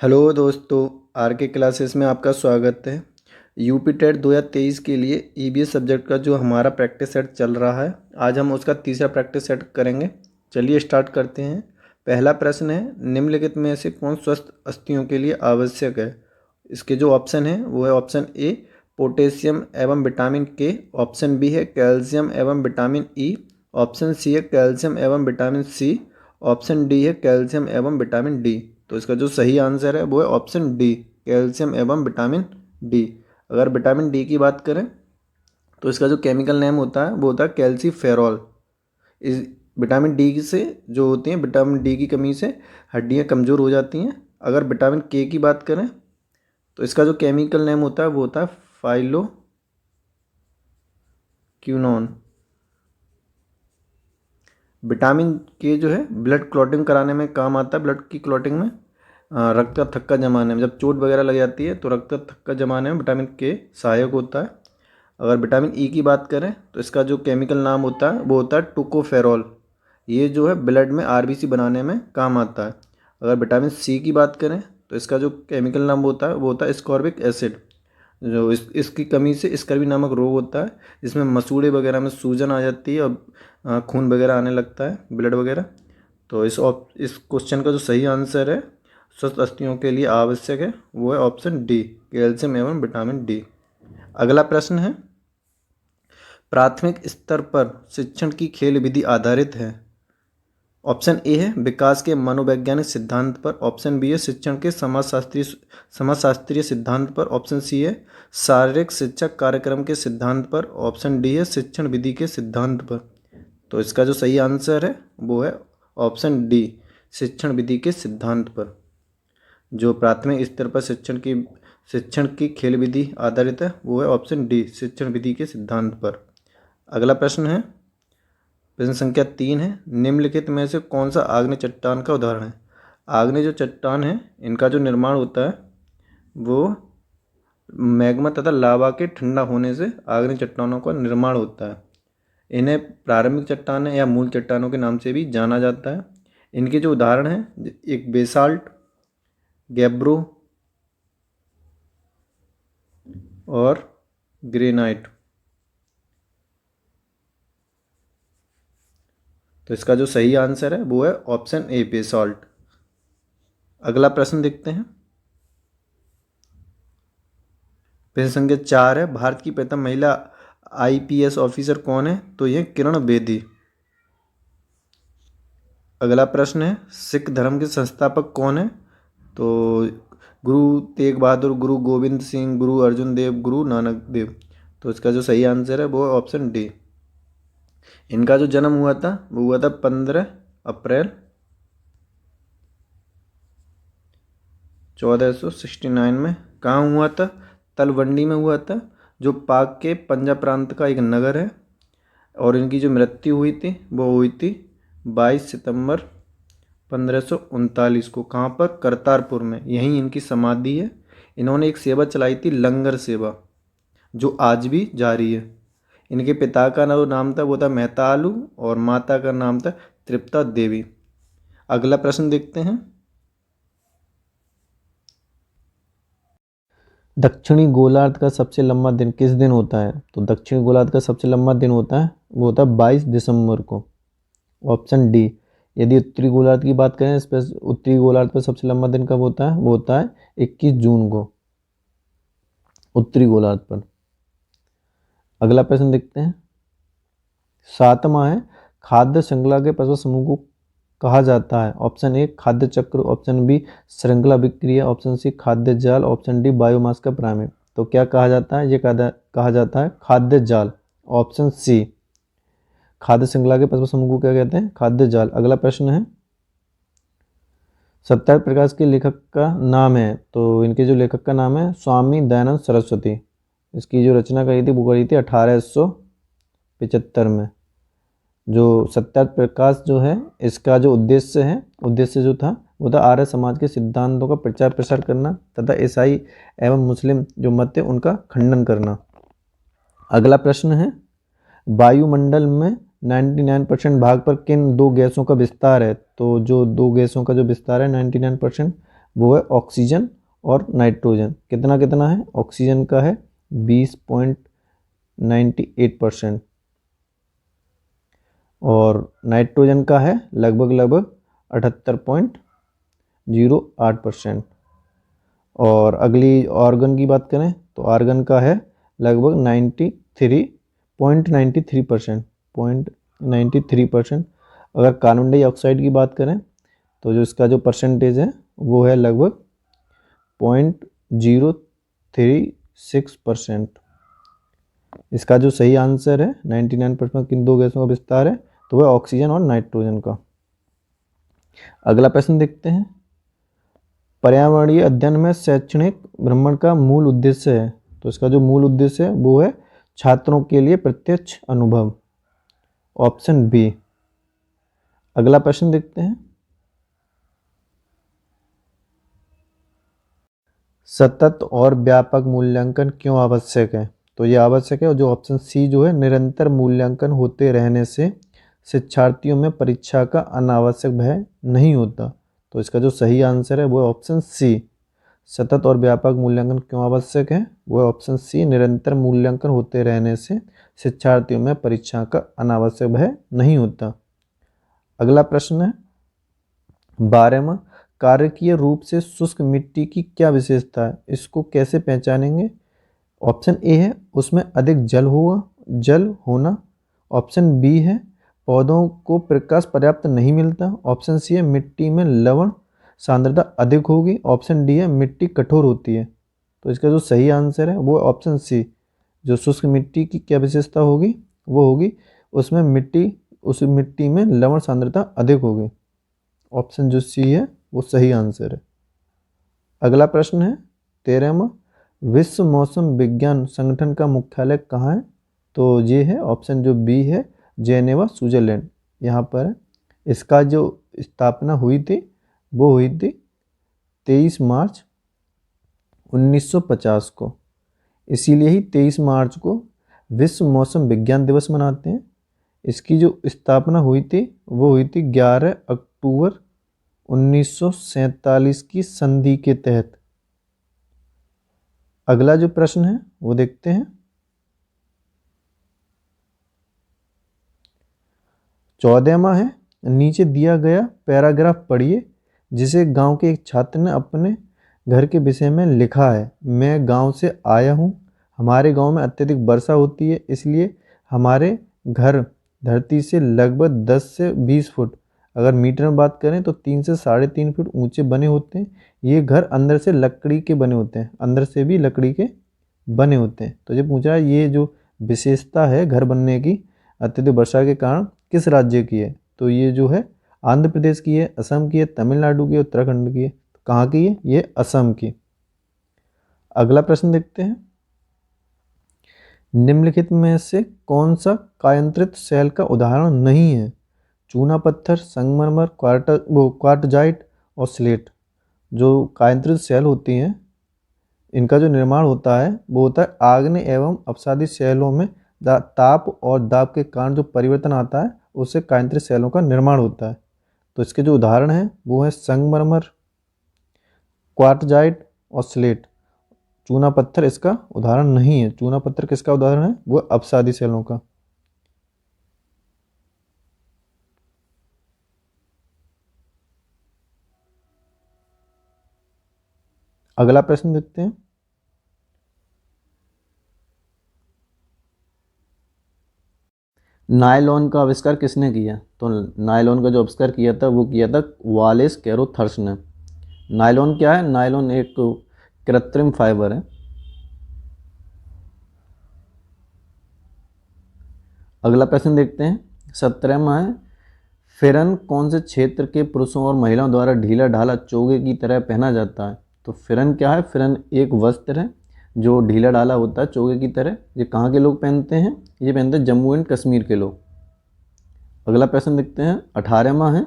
Hello दोस्तों, are के classes में आपका स्वागत है। यूपी टेट 2023 के लिए ईवीएस सब्जेक्ट का जो हमारा प्रैक्टिस सेट चल रहा है, आज हम उसका तीसरा प्रैक्टिस सेट करेंगे। चलिए स्टार्ट करते हैं। पहला प्रश्न है, निम्नलिखित में से कौन स्वस्थ अस्थियों के लिए आवश्यक है। इसके जो ऑप्शन है वो है ऑप्शन ए पोटेशियम एवं विटामिन के, ऑप्शन बी है कैल्शियम एवं विटामिन ई, ऑप्शन सी है कैल्शियम एवं विटामिन सी, ऑप्शन डी है कैल्शियम एवं विटामिन डी। तो इसका जो सही आंसर है वो है ऑप्शन डी, कैल्शियम एवं विटामिन डी। अगर विटामिन डी की बात करें तो इसका जो केमिकल नेम होता है वो होता है कैल्सीफेरॉल। इस विटामिन डी से जो होती हैं, विटामिन डी की कमी से हड्डियां कमज़ोर हो जाती हैं। अगर विटामिन के की बात करें तो इसका जो केमिकल नेम होता है वो होता है फाइलोक्विनोन। विटामिन के जो है ब्लड क्लॉटिंग कराने में काम आता है, ब्लड की क्लॉटिंग में, रक्त का थक्का जमाने में, जब चोट वगैरह लग जाती है तो रक्त का थक्का जमाने में विटामिन के सहायक होता है। अगर विटामिन ई की बात करें तो इसका जो केमिकल नाम होता है वो होता है टोकोफेरॉल। ये जो है ब्लड में आरबीसी बनाने में काम आता है। अगर विटामिन सी की बात करें तो इसका जो केमिकल नाम होता है वो होता है एस्कॉर्बिक एसिड। जो इसकी कमी से स्कर्वी नामक रोग होता है, जिसमें मसूड़े वगैरह में सूजन आ जाती है और खून वगैरह आने लगता है, ब्लड वगैरह। तो इस क्वेश्चन का जो सही आंसर है स्वस्थ अस्थियों के लिए आवश्यक है वो है ऑप्शन डी, कैल्शियम एवं विटामिन डी। अगला प्रश्न है, प्राथमिक स्तर पर शिक्षण की खेल विधि आधारित है। ऑप्शन ए है विकास के मनोवैज्ञानिक सिद्धांत पर, ऑप्शन बी है शिक्षण के समाजशास्त्रीय सिद्धांत पर, ऑप्शन सी है शारीरिक शिक्षा कार्यक्रम के सिद्धांत पर, ऑप्शन डी है शिक्षण विधि के सिद्धांत पर। तो इसका जो सही आंसर है वो है ऑप्शन डी, शिक्षण विधि के सिद्धांत पर। जो प्राथमिक स्तर पर शिक्षण की खेल विधि आधारित है वो है ऑप्शन डी, शिक्षण विधि के सिद्धांत पर। अगला प्रश्न है, प्रश्न संख्या 3 है, निम्नलिखित में से कौन सा आग्नेय चट्टान का उदाहरण है। आग्नेय जो चट्टान है इनका जो निर्माण होता है वो मैग्मा तथा लावा के ठंडा होने से आग्नेय चट्टानों का निर्माण होता है। इन्हें प्रारंभिक चट्टानें या मूल चट्टानों के नाम से भी जाना जाता है। इनके जो उदाहरण हैं, एक बेसाल्ट, गैब्रो और ग्रेनाइट। तो इसका जो सही आंसर है वो है ऑप्शन ए, बेसाल्ट। अगला प्रश्न देखते हैं। प्रश्न संख्या 4 है, भारत की प्रथम महिला आईपीएस ऑफिसर कौन है। तो ये किरण बेदी। अगला प्रश्न है, सिख धर्म के संस्थापक कौन है। तो गुरु तेग बहादुर, गुरु गोविंद सिंह, गुरु अर्जुन देव, गुरु नानक देव। तो इसका जो सही आंसर है वो है ऑप्शन डी। इनका जो जन्म हुआ था वो हुआ था 15 अप्रैल 1469 में। कहाँ हुआ था, तलवंडी में हुआ था, जो पाक के पंजाब प्रांत का एक नगर है। और इनकी जो मृत्यु हुई थी वो हुई थी 22 सितंबर 1539 को। कहाँ पर, करतारपुर में, यहीं इनकी समाधि है। इन्होंने एक सेवा चलाई थी, लंगर सेवा, जो आज भी जारी है। इनके पिता का नाम था वो था मेहतालू और माता का नाम था तृप्ता देवी। अगला प्रश्न देखते हैं। दक्षिणी गोलार्ध का सबसे लंबा दिन किस दिन होता है। तो दक्षिणी गोलार्ध का सबसे लंबा दिन होता है वो होता है 22 दिसंबर को, ऑप्शन डी। यदि उत्तरी गोलार्ध की बात करें, इस पर उत्तरी गोलार्ध पर सबसे लंबा दिन कब होता है, वो होता है 21 जून को, उत्तरी गोलार्ध पर। अगला प्रश्न देखते हैं। 7वां है, खाद्य श्रृंखला के पांचवा समूह को कहा जाता है। ऑप्शन ए खाद्य चक्र, ऑप्शन बी श्रृंखला विक्रिया, ऑप्शन सी खाद्य जाल, ऑप्शन डी बायोमास का पिरामिड। तो क्या कहा जाता है, ये कहा जाता है खाद्य जाल, ऑप्शन सी। खाद्य श्रृंखला के पांचवा समूह को क्या कहते हैं, खाद्य जाल। अगला प्रश्न है, सत्याग्रह प्रकाश के लेखक का नाम है। तो इनके जो लेखक का नाम है स्वामी दयानंद सरस्वती। इसकी जो रचना करी थी वो करी थी 1875 में। जो सत्याग्रह प्रकाश जो है, इसका जो उद्देश्य जो था वो था आर्य समाज के सिद्धांतों का प्रचार प्रसार करना तथा ईसाई एवं मुस्लिम जो मत है उनका खंडन करना। अगला प्रश्न है, वायुमंडल में 99% भाग पर किन दो गैसों का विस्तार है। तो जो दो गैसों का जो विस्तार है 99% वो है ऑक्सीजन और नाइट्रोजन। कितना कितना है? ऑक्सीजन का है 20.98% और नाइट्रोजन का है लगभग 78.08%। और अगली ऑर्गन की बात करें तो आर्गन का है लगभग 93.93%। अगर कार्बन डाइऑक्साइड की बात करें तो जो इसका जो परसेंटेज है वो है लगभग 0.036%। इसका जो सही आंसर है 99% किन दो गैसों का विस्तार है, तो वह ऑक्सीजन और नाइट्रोजन का। अगला प्रश्न देखते हैं। पर्यावरणीय अध्ययन में शैक्षणिक भ्रमण का मूल उद्देश्य है, तो इसका जो मूल उद्देश्य है वो है छात्रों के लिए प्रत्यक्ष अनुभव, ऑप्शन बी। अगला प्रश्न देखते हैं। सतत और व्यापक मूल्यांकन क्यों आवश्यक है? तो ये आवश्यक है, और जो ऑप्शन सी जो है, निरंतर मूल्यांकन होते रहने से शिक्षार्थियों में परीक्षा का अनावश्यक भय नहीं होता। तो इसका जो सही आंसर है वो है ऑप्शन सी। सतत और व्यापक मूल्यांकन क्यों आवश्यक है? वो है ऑप्शन सी, निरंतर मूल्यांकन होते रहने से शिक्षार्थियों में परीक्षा का अनावश्यक भय नहीं होता। अगला प्रश्न है 12वां, कार्यकीय रूप से शुष्क मिट्टी की क्या विशेषता है? इसको कैसे पहचानेंगे? ऑप्शन ए है उसमें अधिक जल होना। ऑप्शन बी है पौधों को प्रकाश पर्याप्त नहीं मिलता। ऑप्शन सी है मिट्टी में लवण सांद्रता अधिक होगी। ऑप्शन डी है मिट्टी कठोर होती है। तो इसका जो सही आंसर है वो ऑप्शन सी। जो शुष्क मिट्टी की क्या विशेषता होगी? वो होगी उस मिट्टी में लवण सांद्रता अधिक होगी। ऑप्शन जो सी है वो सही आंसर है। अगला प्रश्न है 13वां, विश्व मौसम विज्ञान संगठन का मुख्यालय कहाँ है? तो ये है ऑप्शन जो बी है, जेनेवा स्विट्जरलैंड यहाँ पर है। इसका जो स्थापना हुई थी वो हुई थी 23 मार्च 1950 को। इसीलिए ही 23 मार्च को विश्व मौसम विज्ञान दिवस मनाते हैं। इसकी जो स्थापना हुई थी वो हुई थी 11 अक्टूबर 1947 की संधि के तहत। अगला जो प्रश्न है वो देखते हैं। 14वां है, नीचे दिया गया पैराग्राफ पढ़िए जिसे गांव के एक छात्र ने अपने घर के विषय में लिखा है। मैं गांव से आया हूं, हमारे गांव में अत्यधिक वर्षा होती है, इसलिए हमारे घर धरती से लगभग 10 से 20 फुट, अगर मीटर में बात करें तो 3 से 3.5 फुट ऊंचे बने होते हैं। ये घर अंदर से लकड़ी के बने होते हैं, अंदर से भी लकड़ी के बने होते हैं। तो ये पूछा है ये जो विशेषता है घर बनने की अत्यधिक वर्षा के कारण किस राज्य की है? तो ये जो है आंध्र प्रदेश की है, असम की है, तमिलनाडु की है, उत्तराखंड की है। तो कहाँ की है? ये असम की। अगला प्रश्न देखते हैं। निम्नलिखित में से कौन सा कायांतरित सेल का उदाहरण नहीं है? चूना पत्थर, संगमरमर, क्वार्टजाइट और स्लेट। जो कायांतरित सेल होती हैं इनका जो निर्माण होता है वो होता है आग्नेय एवं अपसादी सेलों में ताप और दाब के कारण जो परिवर्तन आता है उससे कायांतरित सेलों का निर्माण होता है। तो इसके जो उदाहरण हैं वो है संगमरमर, क्वार्टजाइट और स्लेट। चूना पत्थर इसका उदाहरण नहीं है। चूना पत्थर किसका उदाहरण है? वो अपसादी सेलों का। अगला प्रश्न देखते हैं। नायलॉन का आविष्कार किसने किया? तो नायलॉन का जो आविष्कार किया था वो किया था वालेस कैरोथर्स ने। नायलॉन क्या है? नायलॉन एक कृत्रिम फाइबर है। अगला प्रश्न देखते हैं। 17वां है, फिरन कौन से क्षेत्र के पुरुषों और महिलाओं द्वारा ढीला ढाला चोगे की तरह पहना जाता है? तो फिरन क्या है? फिरन एक वस्त्र है जो ढीला ढाला होता है चोगे की तरह। ये कहाँ के लोग पहनते हैं? ये पहनते हैं जम्मू एंड कश्मीर के लोग। अगला प्रश्न देखते हैं। 18वां है,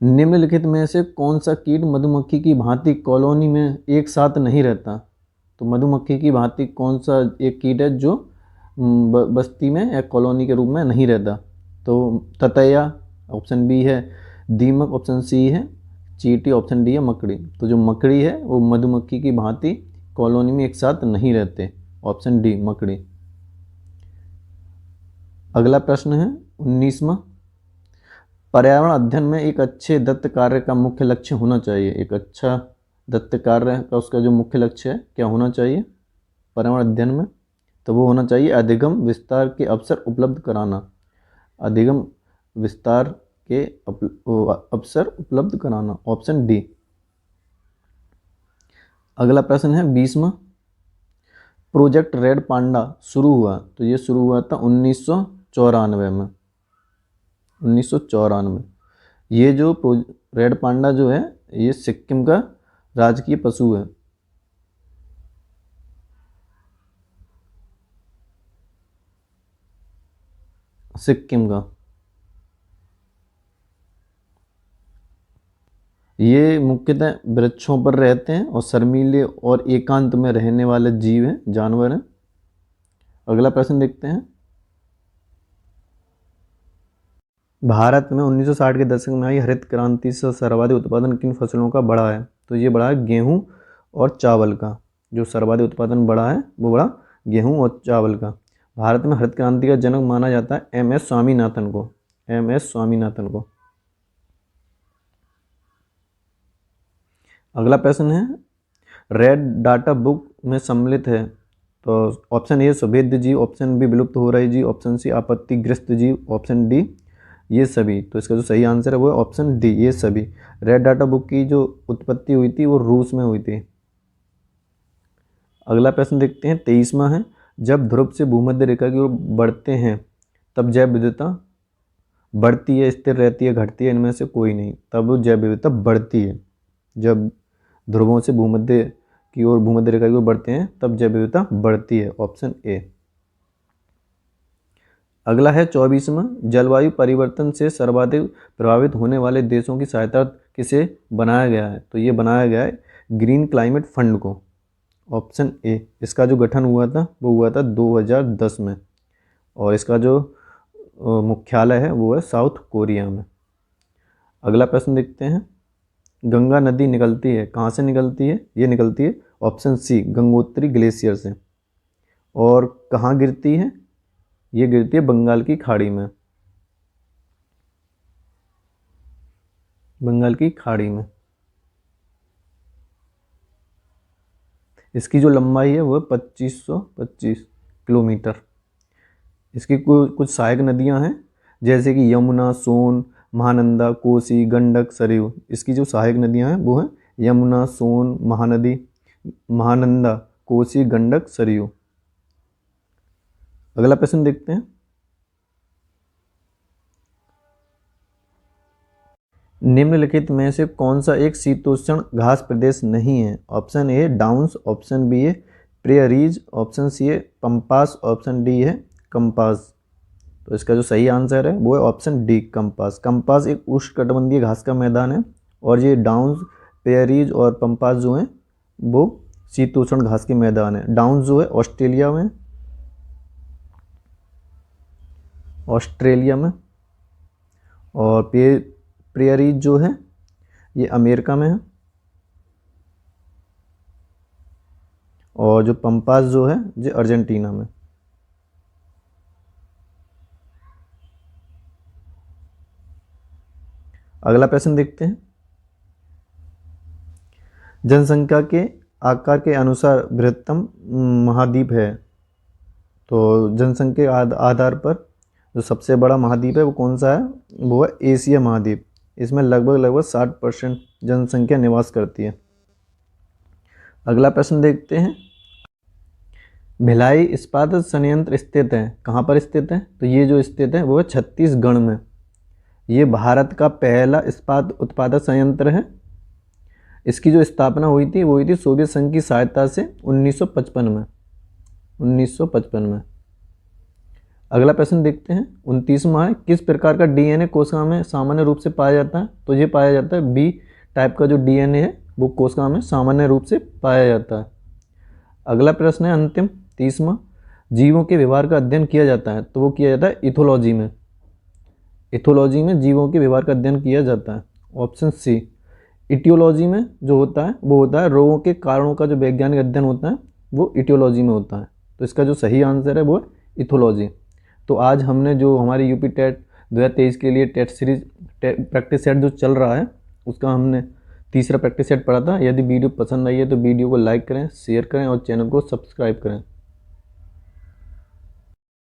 निम्नलिखित में से कौन सा कीट मधुमक्खी की भांति कॉलोनी में एक साथ नहीं रहता? तो मधुमक्खी की भांति कौन सा एक कीट है जो बस्ती में या कॉलोनी के रूप में नहीं रहता? तो ततैया ऑप्शन बी है, दीमक ऑप्शन सी है, चींटी, ऑप्शन डी है मकड़ी। तो जो मकड़ी है वो मधुमक्खी की भांति कॉलोनी में एक साथ नहीं रहते, ऑप्शन डी मकड़ी। अगला प्रश्न है 19वां, पर्यावरण अध्ययन में एक अच्छे दत्त कार्य का मुख्य लक्ष्य होना चाहिए। एक अच्छा दत्त कार्य का उसका जो मुख्य लक्ष्य है क्या होना चाहिए पर्यावरण अध्ययन में? तो वो होना चाहिए अधिगम विस्तार के अवसर उपलब्ध कराना। अधिगम विस्तार के अवसर उपलब्ध कराना, ऑप्शन डी। अगला प्रश्न है 20वां, प्रोजेक्ट रेड पांडा शुरू हुआ, तो ये शुरू हुआ था 1994 में। 1994। ये जो रेड पांडा जो है ये सिक्किम का राजकीय पशु है। सिक्किम का ये मुख्यतः वृक्षों पर रहते हैं और शर्मीले और एकांत में रहने वाले जीव हैं, जानवर हैं। अगला प्रश्न देखते हैं, भारत में 1960 के दशक में आई हरित क्रांति से सर्वाधिक उत्पादन किन फसलों का बढ़ा है? तो ये बढ़ा है गेहूं और चावल का। जो सर्वाधिक उत्पादन बढ़ा है वो बढ़ा गेहूं और चावल का। भारत में हरित क्रांति का जनक माना जाता है एम.एस. स्वामीनाथन को। एम.एस. स्वामीनाथन को। अगला प्रश्न है, रेड डाटा बुक में सम्मिलित है, तो ऑप्शन ए सुभेद्य जीव, ऑप्शन बी विलुप्त हो रहे जीव, ऑप्शन सी आपत्तिग्रस्त जीव, ऑप्शन डी ये सभी। तो इसका जो सही आंसर है वो है ऑप्शन डी ये सभी। रेड डाटा बुक की जो उत्पत्ति हुई थी वो रूस में हुई थी। अगला प्रश्न देखते हैं 23वां है, जब ध्रुव से भूमध्य रेखा की ओर बढ़ते हैं तब जैव विविधता बढ़ती है, स्थिर रहती है, घटती है? इनमें से कोई नहीं, तब जैव विविधता बढ़ती है। जब ध्रुवों से भूमध्य की ओर, भूमध्य रेखा की ओर बढ़ते हैं तब जैव विविधता बढ़ती है, ऑप्शन ए। अगला है 24वां, जलवायु परिवर्तन से सर्वाधिक प्रभावित होने वाले देशों की सहायता किसे बनाया गया है? तो ये बनाया गया है ग्रीन क्लाइमेट फंड को, ऑप्शन ए। इसका जो गठन हुआ था वो हुआ था 2010 में और इसका जो मुख्यालय है वो है साउथ कोरिया में। अगला प्रश्न देखते हैं, गंगा नदी निकलती है, कहाँ से निकलती है? ये निकलती है ऑप्शन सी गंगोत्री ग्लेशियर से। और कहाँ गिरती है? ये गिरती है बंगाल की खाड़ी में। बंगाल की खाड़ी में। इसकी जो लंबाई है वो है 2525 किलोमीटर। इसकी कुछ सहायक नदियां हैं जैसे कि यमुना, सोन, महानंदा, कोसी, गंडक, सरयू। इसकी जो सहायक नदियां हैं वो हैं यमुना, सोन, महानंदा, कोसी, गंडक, सरयू। अगला प्रश्न देखते हैं, निम्नलिखित में से कौन सा एक शीतोष्ण घास प्रदेश नहीं है? Option A downs, option B है प्रेयरीज, ऑप्शन सी है पंपास, ऑप्शन डी है कंपास। तो इसका जो सही आंसर है वो है ऑप्शन डी कंपास। कंपास एक उष्णकटिबंधीय घास का मैदान है और ये डाउन्स, प्रेयरीज और पंपास जो हैं वो शीतोष्ण घास के मैदान है। डाउन्स जो है ऑस्ट्रेलिया में, और प्रेयरीज जो है ये अमेरिका में है, और जो पंपास जो है ये अर्जेंटीना में। अगला प्रश्न देखते हैं, जनसंख्या के आकार के अनुसार बृहत्तम महाद्वीप है। तो जनसंख्या के आधार पर जो सबसे बड़ा महाद्वीप है वो कौन सा है? वो है एशिया महाद्वीप। इसमें लगभग 60% जनसंख्या निवास करती है। अगला प्रश्न देखते हैं, भिलाई इस्पात संयंत्र स्थित है, कहाँ पर स्थित है? तो ये जो स्थित है वो है छत्तीसगढ़ में। ये भारत का पहला इस्पात उत्पादक संयंत्र है। इसकी जो स्थापना हुई थी वो हुई थी सोवियत संघ की सहायता से 1955 में। 1955 में। अगला प्रश्न देखते हैं 29वां है, किस प्रकार का डीएनए कोशिका में सामान्य रूप से पाया जाता है? तो ये पाया जाता है बी टाइप का जो डीएनए है वो कोशिका में सामान्य रूप से पाया जाता है। अगला प्रश्न है अंतिम 30वां, जीवों के व्यवहार का अध्ययन किया जाता है, तो वो किया जाता है इथोलॉजी में। इथोलॉजी में जीवों के व्यवहार का अध्ययन किया जाता है, ऑप्शन सी इटियोलॉजी में जो होता है वो होता है रोगों के कारणों का जो वैज्ञानिक अध्ययन होता है वो इटियोलॉजी में होता है। तो इसका जो सही आंसर है वो है इथोलॉजी। तो आज हमने जो हमारी यूपी टेट 2023 के लिए टेट सीरीज प्रैक्टिस सेट जो चल रहा है उसका हमने तीसरा प्रैक्टिस सेट पढ़ा था। यदि वीडियो पसंद आई है तो वीडियो को लाइक करें, शेयर करें और चैनल को सब्सक्राइब करें।